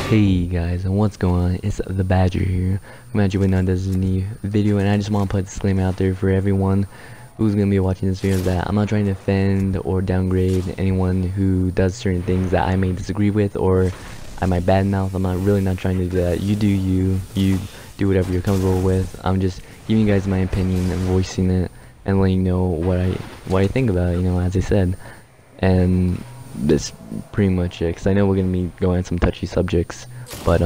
Hey guys, and what's going on? It's the Badger here. I'm at you with another Disney video, and I just want to put a disclaimer out there for everyone who's going to be watching this video that I'm not trying to offend or downgrade anyone who does certain things that I may disagree with or I might badmouth. I'm really not trying to do that. You do you do whatever you're comfortable with. I'm just giving you guys my opinion and voicing it and letting you know what I think about it, as I said. And that's pretty much it, because I know we're gonna be going on some touchy subjects, but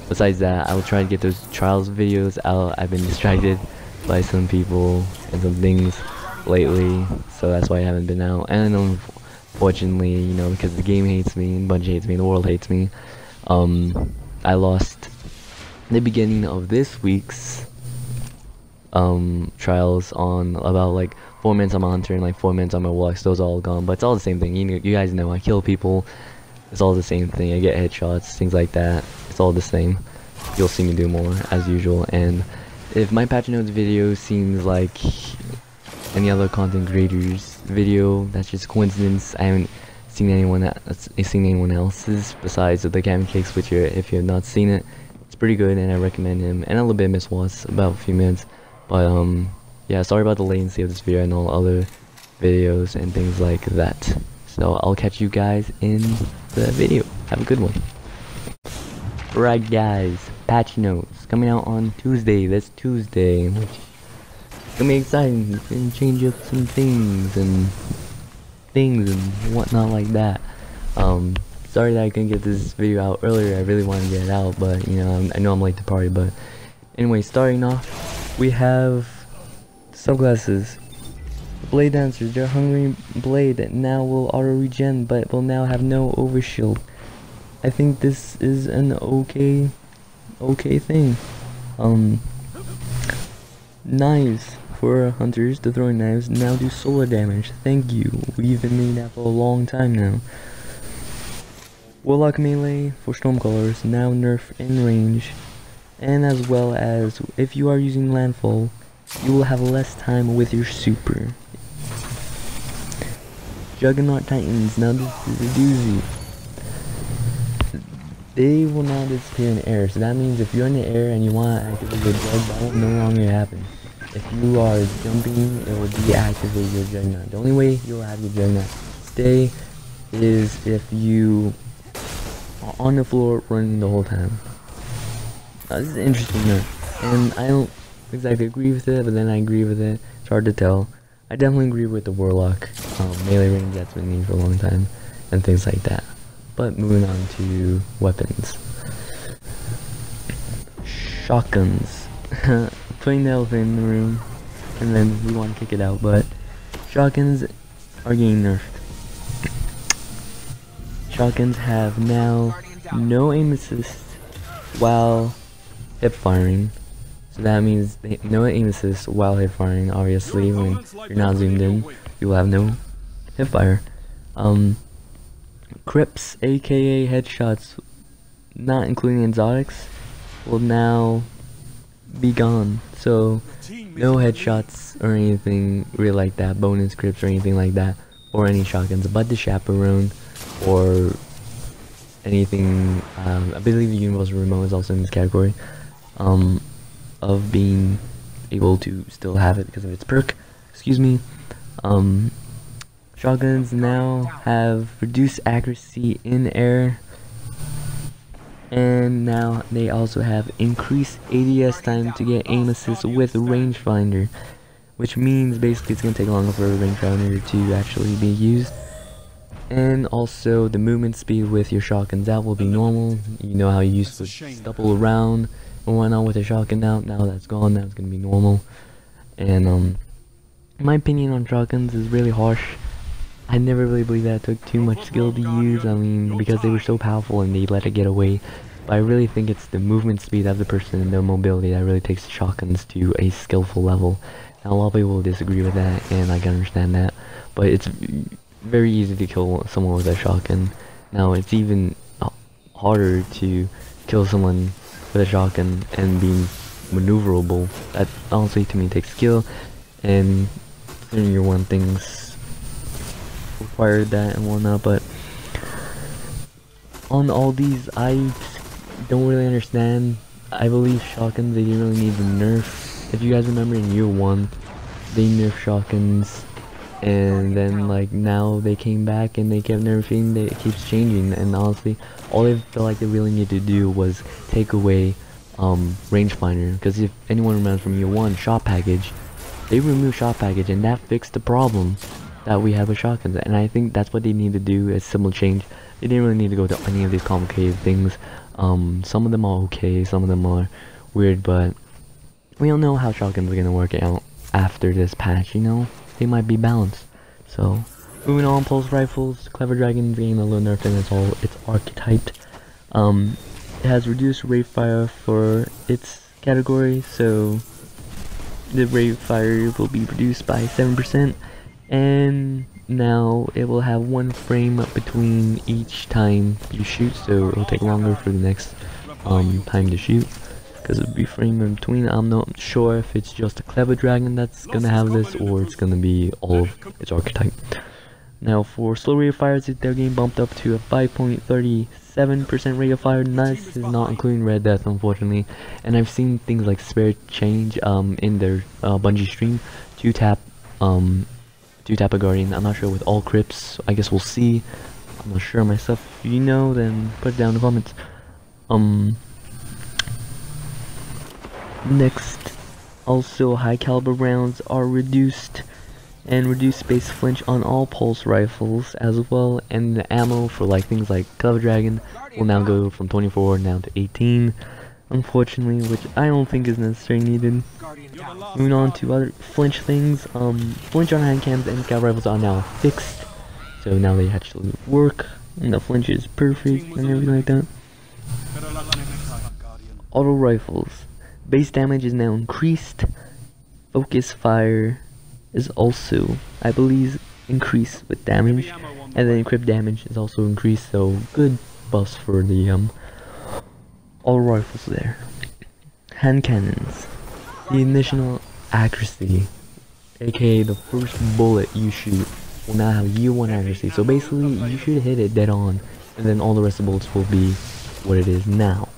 besides that, I will try to get those trials videos out. I've been distracted by some people and some things lately, so that's why I haven't been out. And unfortunately, because the game hates me, and Bungie hates me, the world hates me, I lost the beginning of this week's trials on about like 4 minutes on my hunter and like 4 minutes on my walks. Those are all gone, but it's all the same thing. You guys know I kill people. It's all the same thing. I get headshots, things like that. It's all the same. You'll see me do more as usual. And if my patch notes video seems like any other content creators video, that's just coincidence. I haven't seen anyone else's besides the Cammy Cakes, which if you have not seen it, it's pretty good and I recommend him. And a little bit of Miss Watts, about a few minutes. But yeah, sorry about the latency of this video and all other videos and things like that. So I'll catch you guys in the video. Have a good one. Right guys, patch notes coming out on Tuesday. That's Tuesday. It's gonna be exciting. It's gonna change up some things and whatnot like that. Sorry that I couldn't get this video out earlier. I really wanted to get it out, but I know I'm late to party. But anyway, starting off, we have subclasses. Blade Dancers, their Hungry Blade now will auto-regen, but will now have no overshield. I think this is an okay thing. Knives for hunters, the throwing knives now do solar damage. Thank you. We've been needing that for a long time now. Warlock Melee for Stormcallers now nerf in range. And as well as, if you are using Landfall, you will have less time with your super. Juggernaut Titans, now this is a doozy. They will now disappear in the air, so that means if you're in the air and you want to activate your Jug, that will no longer happen. If you are jumping, it will deactivate your Juggernaut. The only way you'll have your Juggernaut stay is if you are on the floor running the whole time. This is interesting nerf, and I don't exactly agree with it, but then I agree with it. It's hard to tell. I definitely agree with the Warlock melee range that's been needed for a long time, and things like that. But moving on to weapons. Shotguns. Putting the elephant in the room, and then we want to kick it out, but shotguns are getting nerfed. Shotguns have now no aim assist while hip firing, so that means no aim assist while hip firing. Obviously, when you're not zoomed in, you will have no hip fire. Crips, aka headshots, not including exotics, will now be gone. So no headshots or anything really like that, bonus crips or anything like that, or any shotguns, but the chaperone or anything. I believe the universal remote is also in this category. Of being able to still have it because of its perk. Excuse me. Shotguns now have reduced accuracy in air, and now they also have increased ADS time to get aim assist with rangefinder, which means basically it's gonna take longer for a rangefinder to actually be used. And also the movement speed with your shotguns out will be normal. You know how you used to stumble around and whatnot with a shotgun out. Now that's gone. Now it's gonna be normal. And my opinion on shotguns is really harsh. I never really believed that it took too much skill to use. I mean, because they were so powerful and they let it get away. But I really think it's the movement speed of the person and their mobility that really takes shotguns to a skillful level. Now a lot of people will disagree with that, and I can understand that. But it's very easy to kill someone with a shotgun. Now it's even harder to kill someone with a shotgun and being maneuverable. That honestly to me takes skill, and considering your one things required that and whatnot. But on all these, I don't really understand. I believe shotguns, they didn't really need the nerf. If you guys remember in year 1, they nerfed shotguns, and then like now they came back and they kept nerfing. It keeps changing, and honestly, all they felt like they really needed to do was take away rangefinder. Because if anyone remembers from year 1, shot package, they removed shot package, and that fixed the problem that we have with shotguns. And I think that's what they need to do, a simple change. They didn't really need to go to any of these complicated things. Some of them are okay, some of them are weird, but we don't know how shotguns are gonna work out after this patch, you know? They might be balanced. So, moving on, pulse rifles, Clever Dragon's getting a little nerfed, and it's archetyped. It has reduced rate fire for its category, so the rate fire will be reduced by 7%, and now it will have 1 frame between each time you shoot, so it'll take longer for the next time to shoot, because it'll be frame in between. I'm not sure if it's just a Clever Dragon that's gonna have this, or it's gonna be all of its archetype. Now for slow rate of fire, they're getting bumped up to a 5.37% rate of fire. This is not including Red Death, unfortunately. And I've seen things like Spare change in their Bungie stream to tap a Guardian. I'm not sure with all crypts. I guess we'll see. I'm not sure myself. If you know, then put it down in the comments. Next, also high caliber rounds are reduced, and reduced space flinch on all pulse rifles as well, and the ammo for like things like Clever Dragon will now go from 24 now to 18, unfortunately, which I don't think is necessarily needed. Moving on to other flinch things, flinch on hand cannons and scout rifles are now fixed, so now they actually work, and the flinch is perfect and everything like that. Auto rifles, base damage is now increased, focus fire is also, I believe, increased with damage, and then crit damage is also increased, so good buffs for the all rifles there. Hand cannons, the initial accuracy, aka the first bullet you shoot, will now have year 1 accuracy, so basically you should hit it dead on, and then all the rest of the bullets will be what it is now.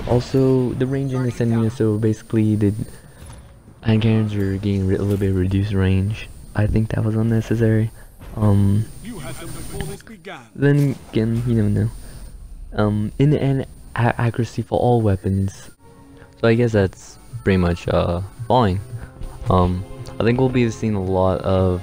Also the range in the enemy, so basically the hand cannons are getting a little bit reduced range. I think that was unnecessary. Then again, you never know. In the end, accuracy for all weapons. So I guess that's pretty much fine. I think we'll be seeing a lot of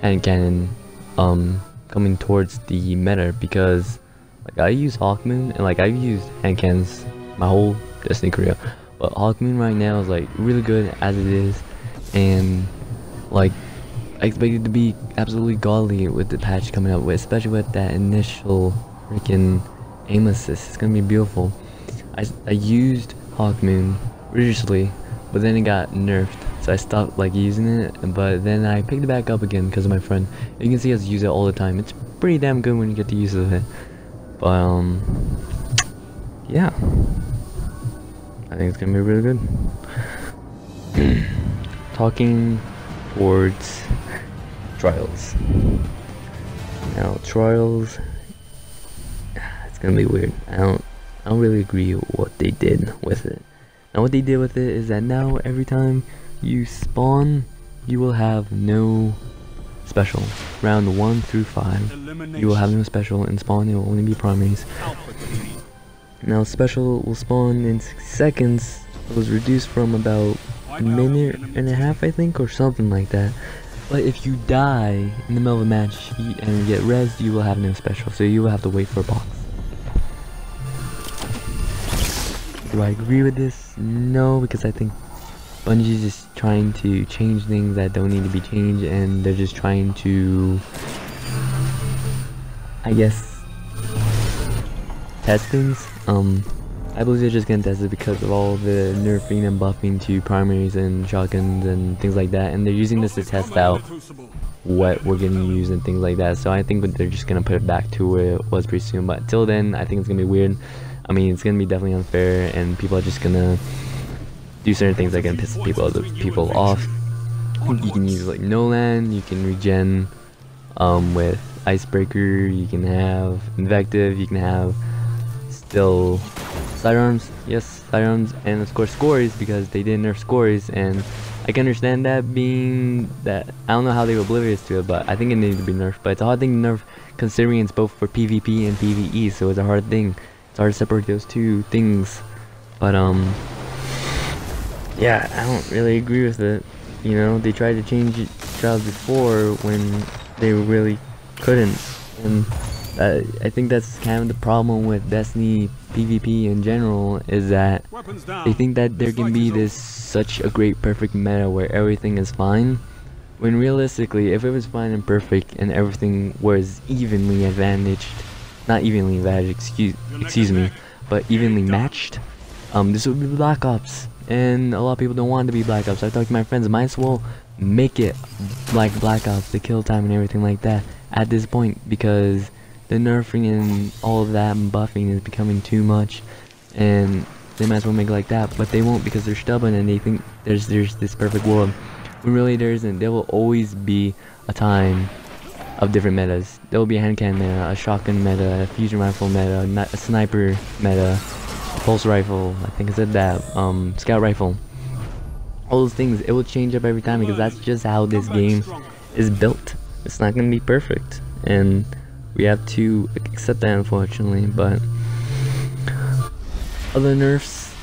hand cannon coming towards the meta, because like I use Hawkmoon, and like I've used hand cannons my whole Destiny career. But Hawkmoon right now is like really good as it is, and like I expect it to be absolutely godly with the patch coming up, with, especially with that initial freaking aim assist. It's gonna be beautiful. I used Hawkmoon religiously, but then it got nerfed, so I stopped like using it. But then I picked it back up again because of my friend. You can see us use it all the time. It's pretty damn good when you get the use of it. But yeah. I think it's gonna be really good. Talking towards trials. Now trials, it's gonna be weird. I don't really agree with what they did with it. Now what they did with it is that now every time you spawn, you will have no special. Round 1 through 5, you will have no special, and spawn it will only be primaries. Now special will spawn in 6 seconds. It was reduced from about a minute and a half, I think, or something like that. But if you die in the middle of a match and get rezzed, you will have no special, so you will have to wait for a box. Do I agree with this? No, because I think Bungie is just trying to change things that don't need to be changed, and they're just trying to, I guess, test things. I believe they're just gonna test it because of all the nerfing and buffing to primaries and shotguns and things like that, and they're using this to test out what we're gonna use and things like that. So I think they're just gonna put it back to where it was pretty soon, but till then I think it's gonna be weird. I mean, it's gonna be definitely unfair, and people are just gonna do certain things that can piss people off. You can use like no land, you can regen with Icebreaker, you can have Invective, you can have still Sidearms, yes, Sidearms, and of course Scores, because they did nerf Scores, and I can understand that being that, I don't know how they were oblivious to it, but I think it needed to be nerfed. But it's a hard thing to nerf considering it's both for PvP and PvE, so it's a hard thing. It's hard to separate those two things. But yeah, I don't really agree with it. You know, they tried to change trials before when they really couldn't, and I think that's kind of the problem with Destiny PvP in general, is that they think that there can be this such a great perfect meta where everything is fine, when realistically, if it was fine and perfect and everything was evenly advantaged, not evenly advantaged, excuse me, but evenly matched, this would be Black Ops. And a lot of people don't want it to be Black Ops. I talked to my friends, might as well make it like Black Ops, the kill time and everything like that at this point, because the nerfing and all of that and buffing is becoming too much, and they might as well make it like that. But they won't, because they're stubborn and they think there's this perfect world, when really there isn't. There will always be a time of different metas. There will be a hand cannon meta, a shotgun meta, a fusion rifle meta, a sniper meta, pulse rifle, I think I said that, scout rifle. All those things, it will change up every time, because that's just how this game is built. It's not going to be perfect, and we have to accept that, unfortunately. But other nerfs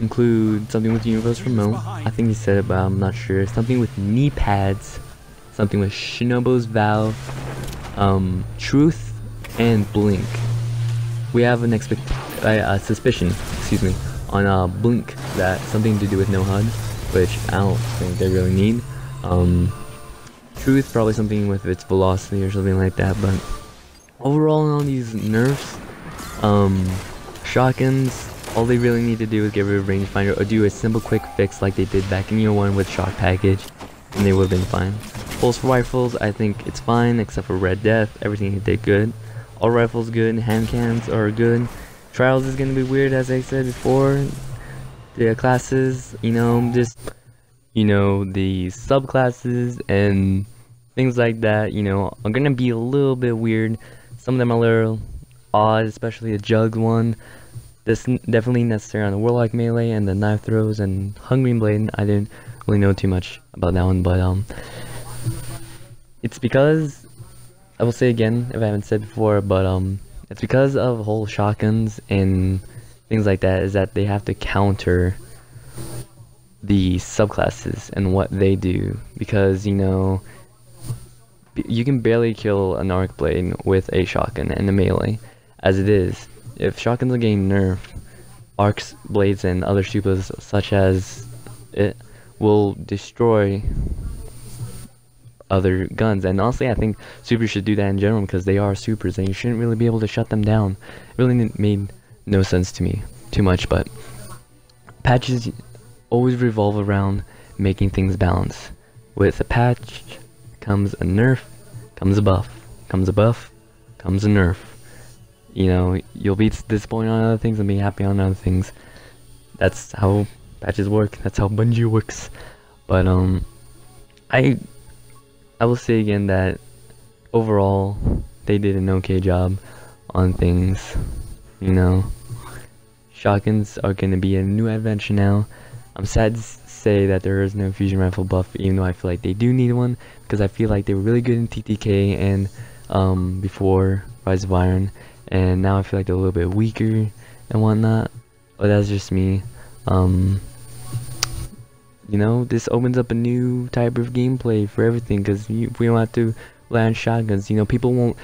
include something with Universal Remote. I think he said it, but I'm not sure. Something with knee pads, something with Shinobu's Vow, Truth, and Blink. We have an suspicion, excuse me, on Blink, that something to do with no HUD, which I don't think they really need. Truth, probably something with its velocity or something like that. But overall, on all these nerfs, shotguns, all they really need to do is get rid of rangefinder or do a simple quick fix like they did back in year 1 with shock package, and they would have been fine. Pulse rifles, I think it's fine except for Red Death. Everything they did good. All rifles good, hand cannons are good. Trials is gonna be weird, as I said before. The classes, you know, just, you know, the subclasses and things like that, you know, are gonna be a little bit weird. Some of them are a little odd, especially the Jugs one. This definitely necessary on the Warlock melee and the knife throws and Hungry Blade. I didn't really know too much about that one, but it's because, I will say again if I haven't said before, but it's because of whole shotguns and things like that, is that they have to counter the subclasses and what they do, because, you know, you can barely kill an arc blade with a shotgun and a melee as it is. If shotguns are getting nerfed, arcs, blades, and other supers such as it will destroy other guns. And honestly, I think supers should do that in general, because they are supers and you shouldn't really be able to shut them down. It really made no sense to me too much. But patches always revolve around making things balance. With a patch comes a nerf, comes a buff, comes a buff, comes a nerf. You know, you'll be disappointed on other things and be happy on other things. That's how patches work. That's how Bungie works. But I will say again that overall they did an okay job on things. You know, shotguns are gonna be a new adventure now. I'm sad to say that there is no fusion rifle buff, even though I feel like they do need one, because I feel like they were really good in TTK and before Rise of Iron, and now I feel like they're a little bit weaker and whatnot. But that's just me. You know, this opens up a new type of gameplay for everything, because we don't have to rely on shotguns. You know,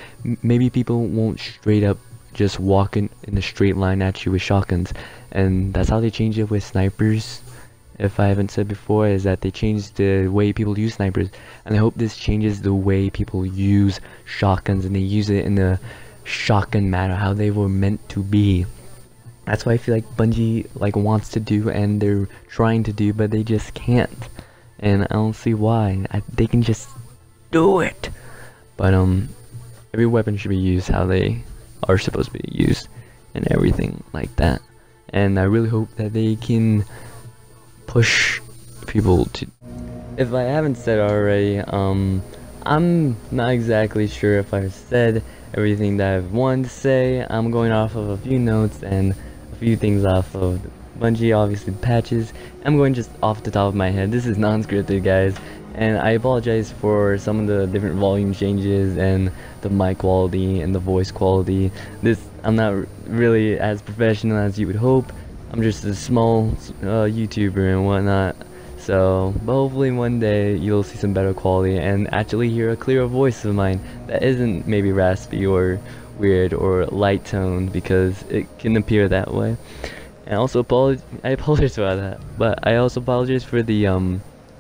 maybe people won't straight up just walk in a straight line at you with shotguns, and that's how they changed it with snipers. If I haven't said before, is that they changed the way people use snipers, and I hope this changes the way people use shotguns, and they use it in the shotgun manner how they were meant to be. That's what I feel like Bungie wants to do, and they're trying to do, but they just can't, and I don't see why. They can just do it. But every weapon should be used how they are supposed to be used, and everything like that. And I really hope that they can push people to. If I haven't said already, I'm not exactly sure if I said everything that I've wanted to say. I'm going off of a few notes and a few things off of Bungie, obviously patches. I'm going just off the top of my head. This is non-scripted, guys, and I apologize for some of the different volume changes and the mic quality and the voice quality. I'm not really as professional as you would hope. I'm just a small YouTuber and whatnot. So, but hopefully one day you'll see some better quality and actually hear a clearer voice of mine that isn't maybe raspy or weird or light toned, because it can appear that way. And also I apologize about that, but I also apologize for the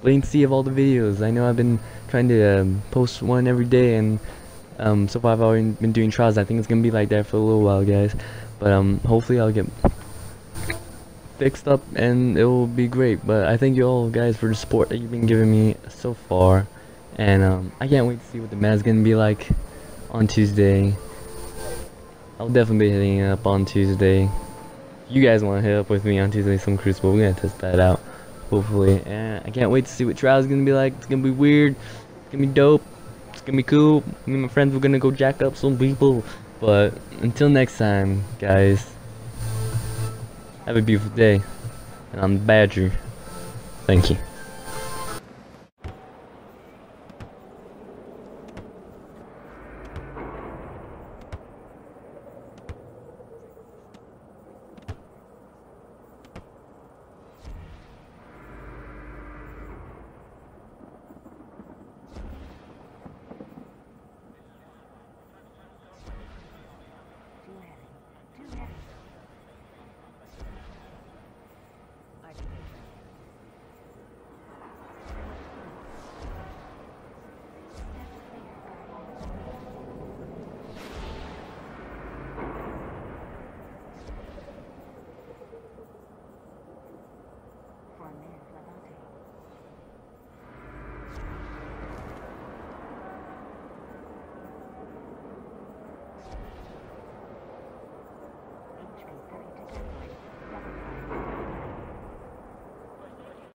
latency of all the videos. I know I've been trying to post one every day, and so far I've already been doing trials. I think it's gonna be like that for a little while, guys. But hopefully I'll get fixed up and it will be great. But I thank you all, guys, for the support that you've been giving me so far, and I can't wait to see what the mat's gonna be like on Tuesday. I'll definitely be hitting it up on Tuesday. If you guys want to hit up with me on Tuesday some Crucible, we're gonna test that out, hopefully. And I can't wait to see what trial's gonna be like. It's gonna be weird, it's gonna be dope, it's gonna be cool. Me and my friends, we're gonna go jack up some people. But until next time, guys, have a beautiful day, and I'm Badger. Thank you.